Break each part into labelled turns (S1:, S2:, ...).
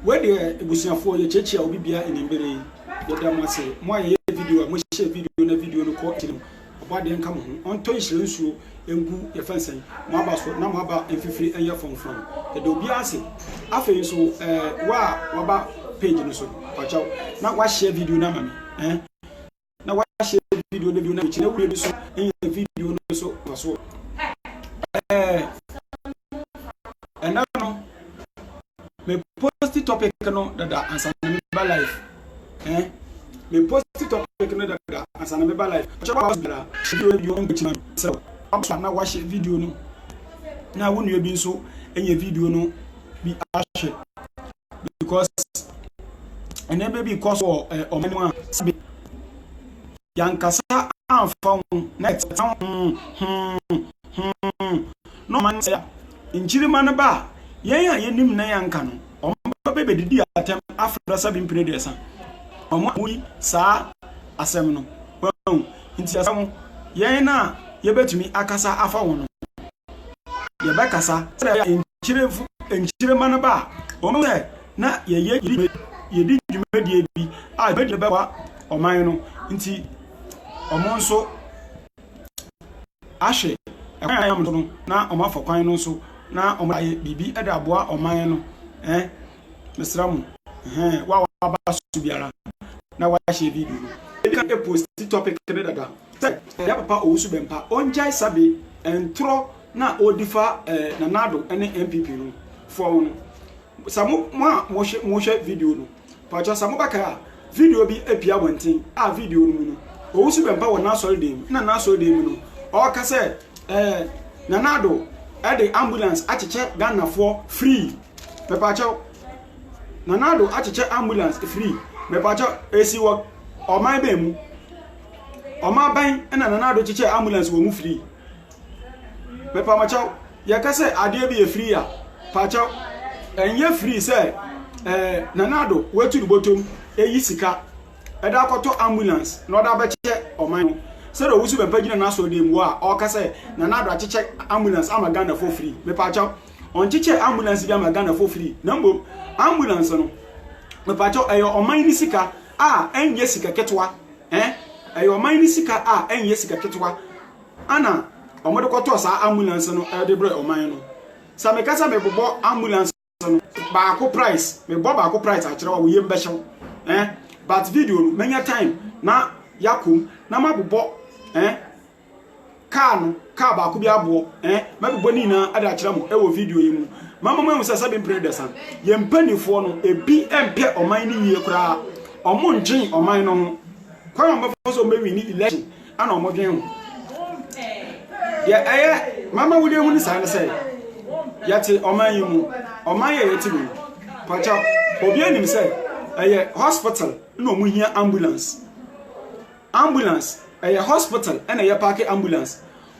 S1: where the ebusia for ye chechi a obi bia enimbere ye da mo ase mo aye video mo share video no ko tin oba de nka mo on to yire nsuo engu ye fansen mo aba so na mo aba enfifiri eye fonfon e do bia ase afi so wa ba page no so pachaw na wa share video na mami na wa share video na chine wuri so eye video no so and now me post topic no dada answer me ba life me post topic no dada answer me ba life chawa bra video on bitima so na wa share video no na wonu bi nso enye video no bi ahwe because and baby cause o manu a sabi yankasa anfa net no man say injiri man ba yen a yenim na yanka no omba bebe didi atem afra sabi mpredesa omo wi sa asem no nti asem yen na yebetumi akasa afa wono yebekasa injiri man ba omo na yedi dwumadi bi a bedi bewa oman no nti omo nso ahwe ekwan yam no na omo afokwan no nso na omo aye bibi eda aboa oman no mesramu wa ba su biara na wa share video e kan post topic kene daga ya papa owusu bempa onjai sabe entro na odifa na nado ene MPP no for samu mo hwe video no pacha samu baka video bi epia wonten video no mu no owusu bempa wona sorry dem na sorry dem no o ka se na nado the ambulance acheche Ghana for free me pacha na nado acheche ambulance free me pacha esi wo oman ba mu oman ban na nado cheche ambulance wo mu free me pa macha ya ka se ade bi e free a pacha enye free say na nado wetu botom eyi sika eda akoto ambulance na oda ba cheche oman so the wusu bempa gina na so dem wo a o ka say na nado acheche ambulance ama Ghana for free me pacha on cheche ambulance bi ama Ghana for free na mbo ambulance no me pacha eyo oman ni sika enye sika ketwa eyo oman ni sika enye sika ketwa ana omodo koto sa ambulance no de bre oman no sa me kasa me bobo ambulance no ba ko price me bobo ba ko price a kire wo yem be hyew but video no manya time na yakum na mabobo car ba ko bi abo mabobo ni na ada kire mo wo video yi mu mama mu sasa be predesan ye mpanifo no ebi empe oman ni yie kura omo ndwen oman no ho kwa mo so me win election ana omo dwen ho ya mama wudi hu ni san say yati oman yi mu oman ye yati mu pacha obi anim say hospital no mu hia ambulance hospital ena ye park ambulance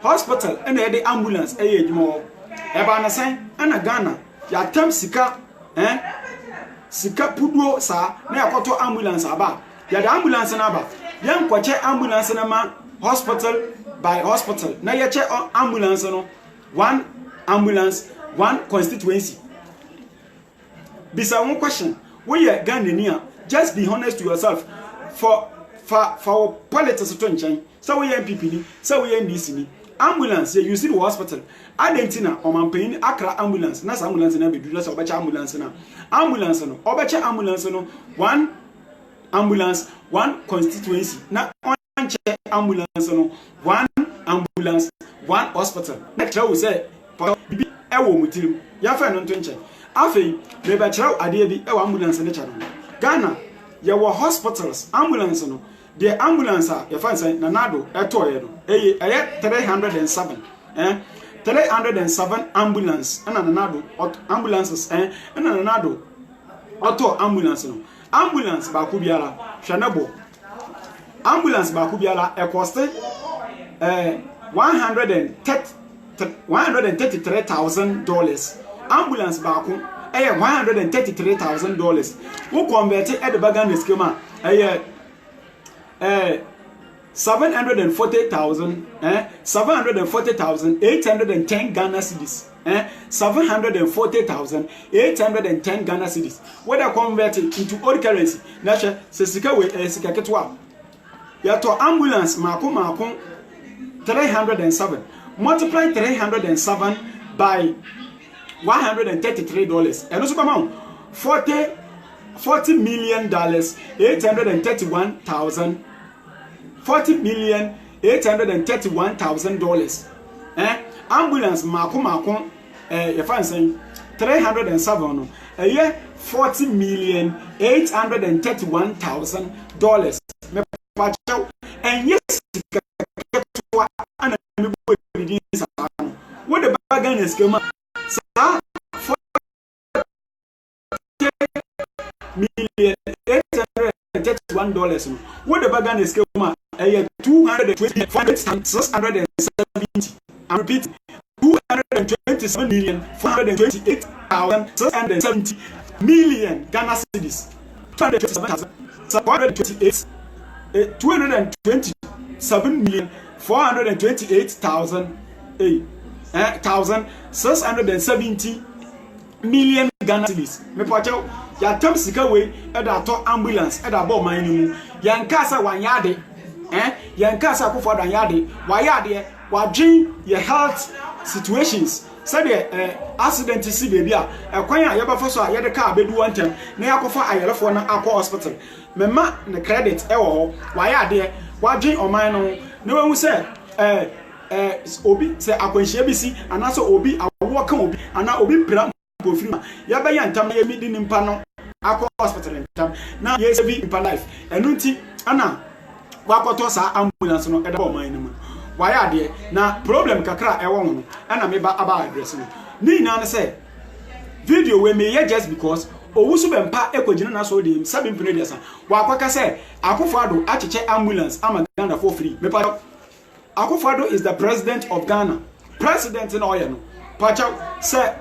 S1: hospital ena ye de ambulance edwuma eba na sen ana Ghana ya tam sika sika puduo sa na yakoto ambulance aba ya da ambulance na aba yan kwache ambulance na ma hospital by hospital na ye che ambulance no one ambulance one constituency bisa one question we are Ghanaian just be honest to yourself for politics to nchen so we MPP ni so we NDC ni ambulance you use the hospital adentina omanpain akra ambulance na ambulance na bedu so obacha ambulance no obacha ambulance no one ambulance one constituency na onche ambulance no one ambulance one hospital na tell we say bibi ewo mutirim ya fa no nchen afei me ba tell ade bi ewo ambulance ne chano Ghana ye wo hospitals ambulance no the ambulance ya fa say na nado etoye no 307 307 ambulance na nado ambulances na nado auto ambulance no ambulance ba ku biara hwanebo ambulance ba ku biara e cost $133,000 ambulance ba ku $133,000 wo convert e de Ghana schema 740,000 740,810 Ghana cedis 740,810 Ghana cedis. Whether converted into old currency nasha sesika we sika ketwa yato ambulance mako 307 multiply 307 by $133 and also come on $40 million $40,831,000 ambulance mako if I say 307 a year $40,831,000 me pacho and yes and what the bargain is come $1,831 what the bargain is come a 220,670 I repeat 227,428,670 million Ghana cedis 227,428,670 million Ghana cedis. Me pacho ya tam sika we e da to ambulance e da bo man ni mu ya nkasa wan yade ya nkasa ko fodan yade wa yade wa dwen your health situations said accident si baby a ekwan a yebafo so a yede ka abedu wantem na yakofa ayelefo na akọ hospital mema na credit e wo ho wa yade wa dwen oman no na wu se obi se akwanhia bisi anaso obi awo kan obi ana obi pra pofiri ya ba ya ntam ya midi nimpa no akọ hospital ntam na ye save impa life enu nti ana wakoto sa ambulance no e da oman no mu why are there na problem kakra e wo no na me ba aba address no ni na say video we me just because owusu bempa ekogina na so dem sabi mpene dia sa wakwaka say Akufo-Addo acheche ambulance ama Ghana for free me pa Akufo-Addo is the president of Ghana president in oya no pacha say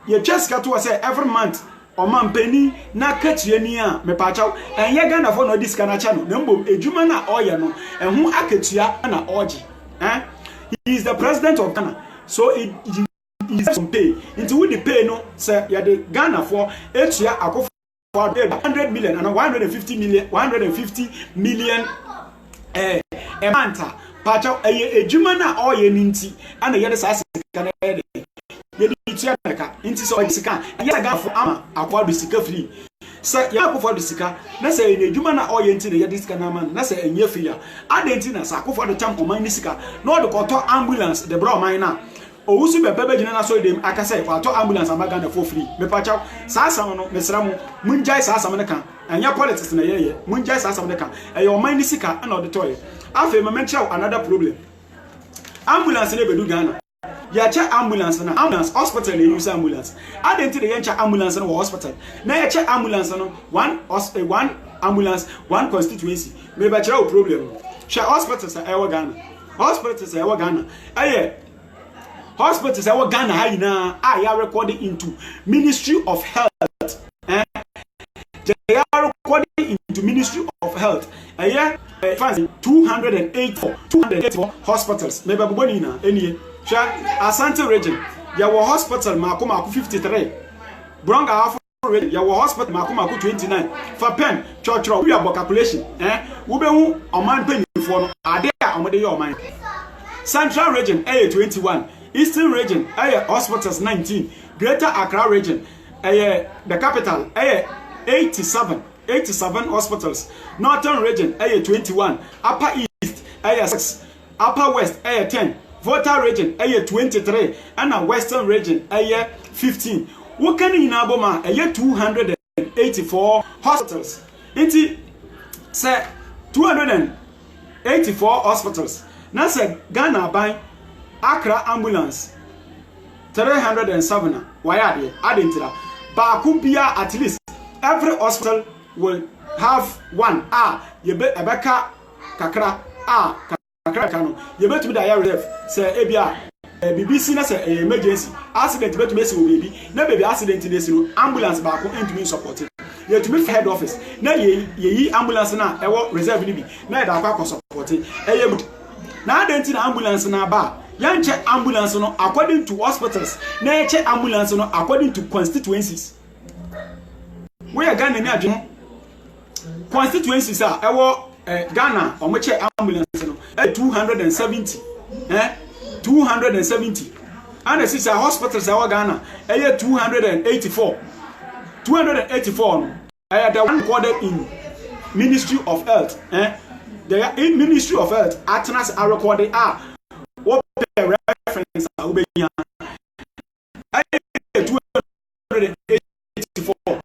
S1: ye just got to say every month o man peni na katie ni a me pacha enye Ghana for no dis kana cha no mbom ejuma na oya no ehun akatua na oji he is the president of Ghana so it is some pay into we the pay no say ya the Ghana for etua Akufo-Addo 100 million and 150 million emanta pacha ejuma na oya ni nti ana ye de sa sika na ye de tia naka nti so sika ya Ghana for ama Akufo-Addo sika free say ya Akufo-Addo sika na say na ejuma na oya nti na ye de sika na man na say enye free a adenti na sa Akufo-Addo tam oman ni sika no de koto ambulance de bro man na owusu bebe jina na so dem aka say kwato ambulance ama Ghana for free me pacha sa asam no mesra mu munjai sa asam ne kan anya politics na ye munjai sa asam ne kan e oman ni sika na de toy afa me mention another problem ambulance ne bedu Ghana ya che ambulance na ambulance hospital dey use ambulance adenti dey yencha ambulance na hospital na ya che ambulance no one ambulance one constituency me ba chira problem she hospitals e wo Ghana hospitals e wo Ghana hospitals e wo Ghana ha ina ya recording into Ministry of Health they are recording into Ministry of Health fancy 284 hospitals me ba boni na enie Asante region ya wo hospital mako 53 Bronga Afro region ya wo hospital mako 29 for pen church we about calculation wo be hu oman penifo no ade a omode ye oman Central region 21 Eastern region hospitals 19 Greater Accra region the capital 87 hospitals Northern region 21 Upper East 6 Upper West 10 Volta region 23 and Western region 15 what can in Aboma 284 hospitals inti say 284 hospitals na say Ghana by Accra ambulance 307 why are they adentira ba kumbia at least every hospital will have one ebeka kakra kakrakano ye betumi da ya reserve say ebia BBC na say emergency accident betumi esi wo baby na baby accident dey si no ambulance ba ko entumi support ye to me head office na ye ambulance na e wo reserve ni bi na e da akwa support eye good na adenti na ambulance na ba yan check ambulance no according to hospitals na check ambulance no according to constituencies we are Ghana ni adwene constituencies a e wo Ghana omo check ambulance no 270 270 and the sister hospitals are Ghana 284 no the one recorded in Ministry of Health the in Ministry of Health Atnas are recorded what the reference are 284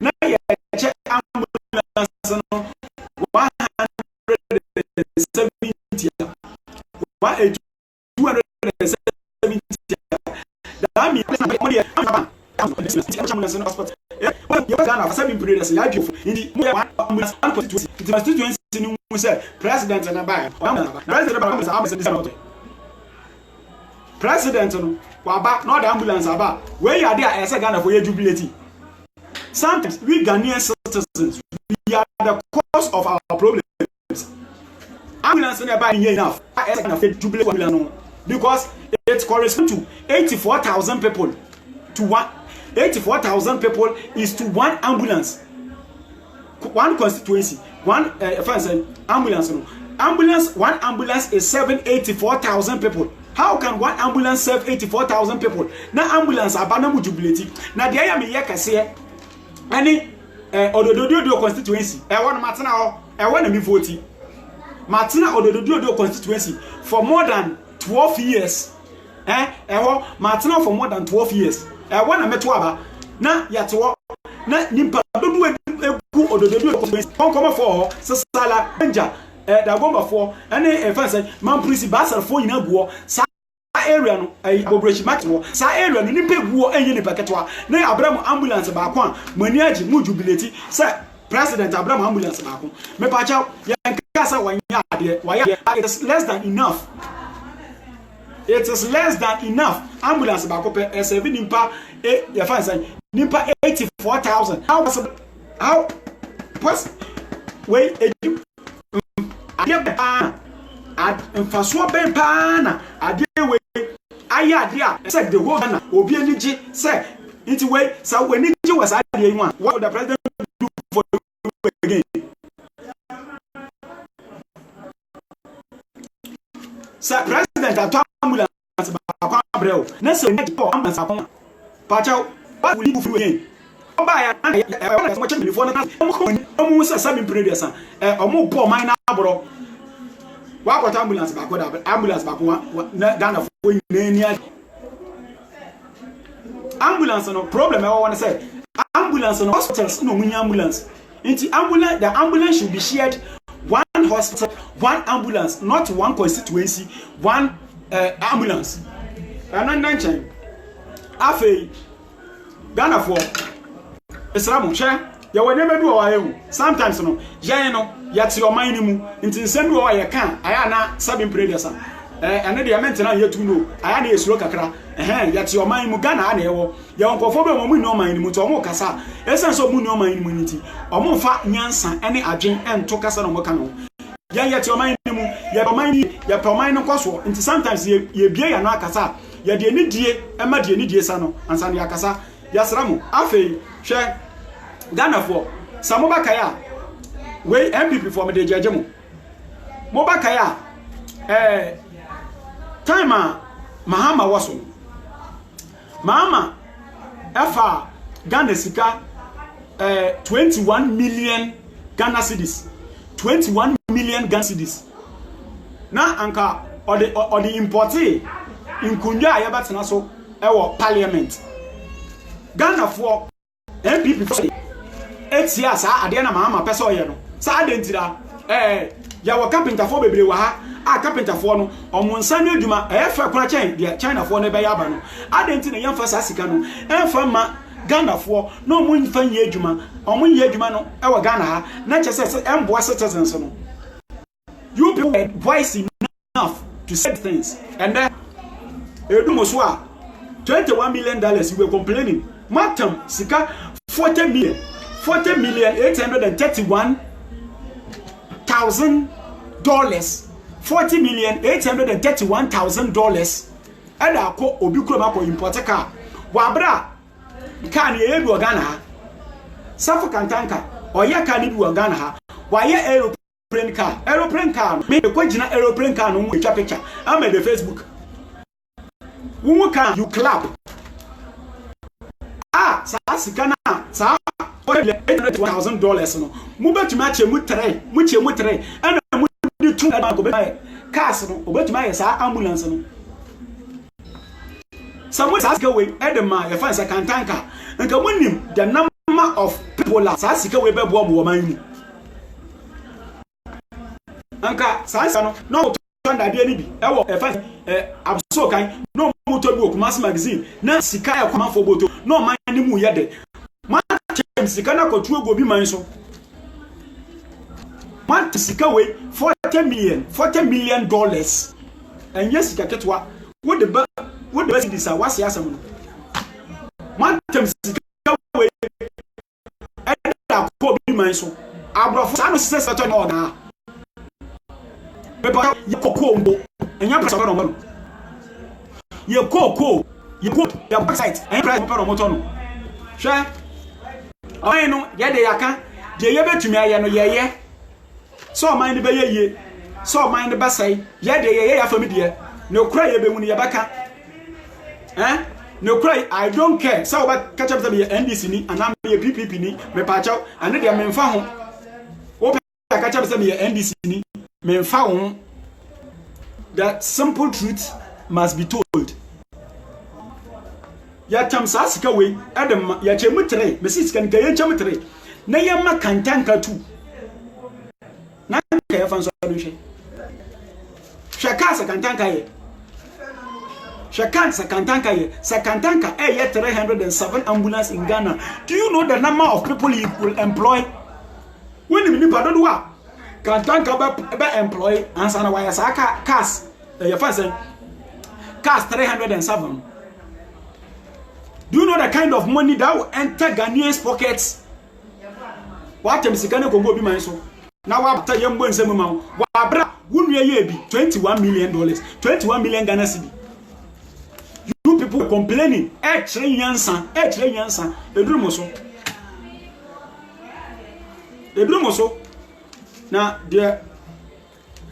S1: now check ambulance no 170 that means president no waba not the ambulance aba where you are there as a Ghana for your jubilee. Sometimes we Ghanaian citizens we are the cause of our problems. Ambulance never enough because it corresponds to 84,000 people to one 84,000 people is to one ambulance, one constituency, one ambulance. One ambulance is 84,000 people. How can one ambulance serve 84,000 people? Now ambulance abanamu jubility. Now the am here kase any odododo constituency. I want matana I want to be voting. Martina odododo constituency for more than 12 years. Martina for more than 12 years. I want to meto aba na yato na nimpa dodo egu odododo constituency. Kon come for sala danger da gomba for any fancy man principal basal for ina guo sa area no abobrachi matwo sa area no nimpa guo enye ni paketwa na Abraham ambulance ba kwa mani agi mu jubilate say President Abraham ambulance ba kwa me pa cha yankasa wanya ade waya it is less than enough. It is less than enough. Ambulance ba kwa pe serving nimpa ya fancy nimpa 84,000. How plus wait mfaso ben pa na ade we aya ade a say the whole na obi ani gi say nti we sa we ni gi was ade yi one what the president do for you again sa president ato ambulance ba kwa breo na say ni po ambulance akon pa cha what will you do again oba ya so much before na omo say sabi previous omo bo man na abro wa kwata ambulance ba kwada ambulance ba kwa na Ghana for ni ambulance no problem I want to say ambulance no hospitals no munya ambulance inti ambulance the ambulance should be shared one hospital one ambulance not one constituency one ambulance and nan chan afei Ghana for Islam che ya wanya medu o ayewu sometimes no yan no yati o man ni mu nti nsem bi o ya kan aya na sabin previous ene de ment na yetu no aya na yesuro kakra yati o man mu Ghana na ewo ya nkofo be mo ni o man ni mu to mo kasa esen so mu ni o man ni mu nti o mo fa nyansa ene adwen ento kasa no mo kan no yan yati o man ni mu ya o man ni ya pa man no kwaso nti sometimes ye bie ya no akasa ya de ni die e ma de ni die sa no ansa ya kasa ya sramu afei hwe Ghana for Samobakaya we MPP for me de jejemo Mobakaya time Mahama waso Mahama efa Ghana sika 21 million Ghana cedis 21 million Ghana cedis na anka or the importe inkunja ayabatena so ewo parliament Ghana for MPP for 8 years ade na Mahama pese oye no sa ade ntira ya wa carpenter for bebre wa ha carpenter for no omonsa no adwuma fa kura chen de China for no be ya ba no ade ntira yemfa sa sika no emfa ma Ghana for no mun fa ye adwuma omun ye adwuma no wa Ghana ha na che se emboa citizens no you people are voice enough to say things and then edumo so $21 million you were complaining matam sika $40,831,000. $40,831,000. And I call Obikroma import car. Wabra can ye do Ghana. Safakan tanker or ya can do Ghana. Why aeroplane car? Aeroplane car. Make a question aeroplane car no with your picture. I'm at the Facebook. Who can you clap? Sasikana, sa $801,000 no. Mube to match mutre, and a two cars no, obet sa ambulance no. Someone ask away, Edema, your fans a cantanka, and come win him the number of people as Sasika Weber bomb woman. Anka, Sasano, no. Ewo efa abso kan no moto bi okumas magazine na sika ya kwama fo boto no man ni mu yede man chem sika na kotu ego bi man so man sika we $40 million and yes sika ketwa wo de this wase asam no man chem sika we e da ko bi man so abrofo sa no sisa to no na Pepper, you cocoa, and your press on one. You cocoa, you put your backside and press on moton. Sure. I know, yet they are they ever to me, I know, yeah. So mind the bay, so mind the bassay, yet they are familiar. No cry, when you're back. Eh? No cry, I don't care. So about catch up to me NDC and I'm a PPP, me patch out, and then they are men found. Open catch up to me NDC. Men found that simple truth must be told. Ya tam sasika we adam ya chemutre mesis kan gayen chemutre na yamma kantanka tu na ka ya fanso do she shaka sa kantanka ye shaka sa kantanka ye sa kantanka 307 ambulance in Ghana. Do you know the number of people he will employ when you don't do what Kantanka be employ answer na why sa cars your first cars 307. Do you know the kind of money that will enter Ghanaians pockets? What am sikane kongo bi man so na wa bata yembo nsemu ma wa bra wunua ye bi $21 million, 21 million Ghana cedi. You people complaining e kire nyansa eduru mo so na de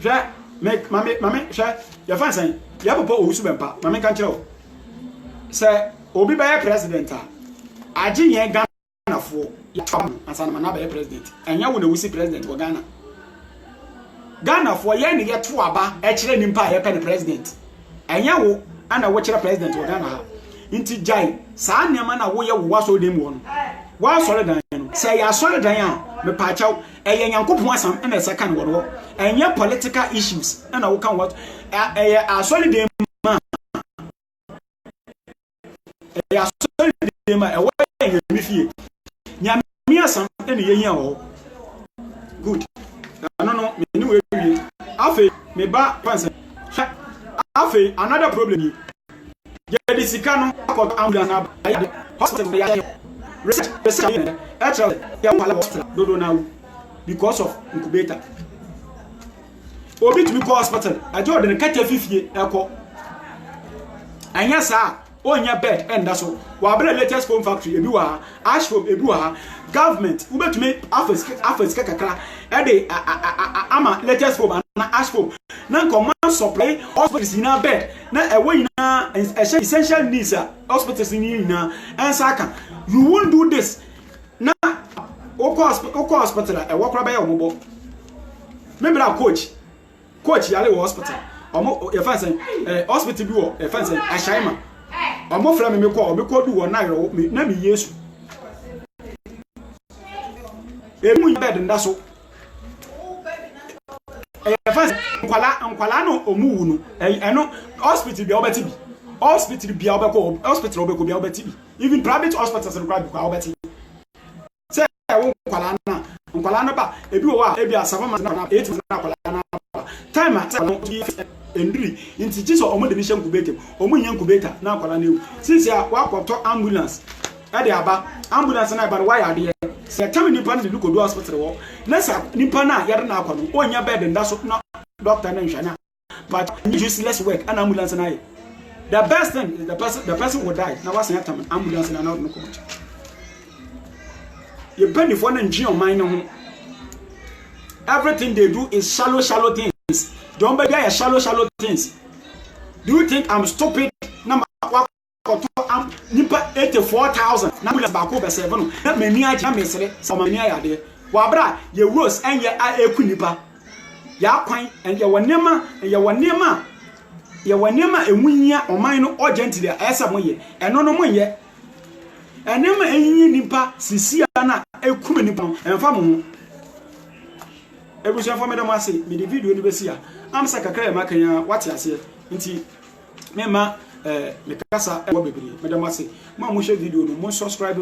S1: ja make mame sha ya fan san ya popo ohusu bempa mame kan kire o se obi ba president a agi yen Ghana fo ya asana na ba president enya wo na wusi president wo Ghana fo ye ne ye to aba e kire nimpa ye pe president enya wo ana wo kire president wo Ghana ha inti jai sa nneama na wo ye wo waso dem wo no wa sore dan no se ya sore dan a me pa chaw eye nyankopon asam na se kan wo enya political issues na wo kan what eye asore dem ma eye asore dem ma e wo yen mi fie nyame asam na ye hia wo good no me ni we wie afi me ba panse afi another problem ye di sika no akọ ambulance na hospital ya actually do now because of incubator obi to be call hospital ajo de kata fifie eko anya sa onya bed and that's wa bra latest foam factory ebi wa ash foam ebi wa government ube to me afes kakra e de ama latest foam na ash foam na command supply hospitals in our bed na ewe na essential needs hospitals in na ansaka you won't do this na oko hospital e wo kra ba ya omobo membra coach yale wo hospital omo e fancy hospital bi wo e fancy ashaima omo fra me ko du wo na yo na me yesu e mu bed ndaso e fancy nkwala no omu wu no e no hospital bi obeti bi hospital bi obeko hospital obeko bi obeti bi even private hospitals no kwa bi kwa obeti say nkwala na ba ebi wo a ebi asava ma na 8 na kwala na time at no endri inti jiso omo de mission kubetem omo nyan kubeta na kwala na ewu since ya wa kwopto ambulance e de aba ambulance na aba why ade se tell nipa na look do hospital wo na sa nipa na yare na akwa no onya bed nda so na doctor na nhwana but useless work and ambulance na the best thing is the person will die na was time ambulance na no come you penny for na nji on mind ho everything they do is shallow things don't be there shallow things. Do you think I'm stupid na am nipa 84,000 na ambulance ba ko be 7 na mani aja mesere so mani ayade wa bra ye rose enye eku nipa ya kwan enye wonema emunya oman no urgently esa moye eno no moye enema enyi nipa sisia na eku nipa emfa mo ho ebusu afọ medam ase me the video ni besi a am sa kakra ma kanya wate ase nti mema me kasa e wo bebre medam ase mo share video no mo subscribe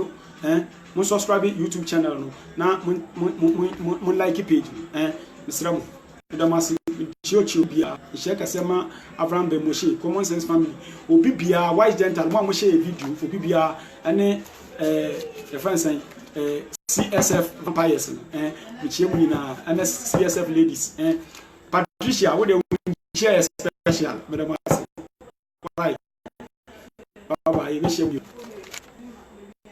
S1: mo subscribe YouTube channel no na mo like page misra mo medam ase chio bia share kasema Abraham be mo share common sense family obi bia wise gentle mo share video obi bia ene the friends CSF vampires which you na CSF ladies Patricia what they share special madam bye bye.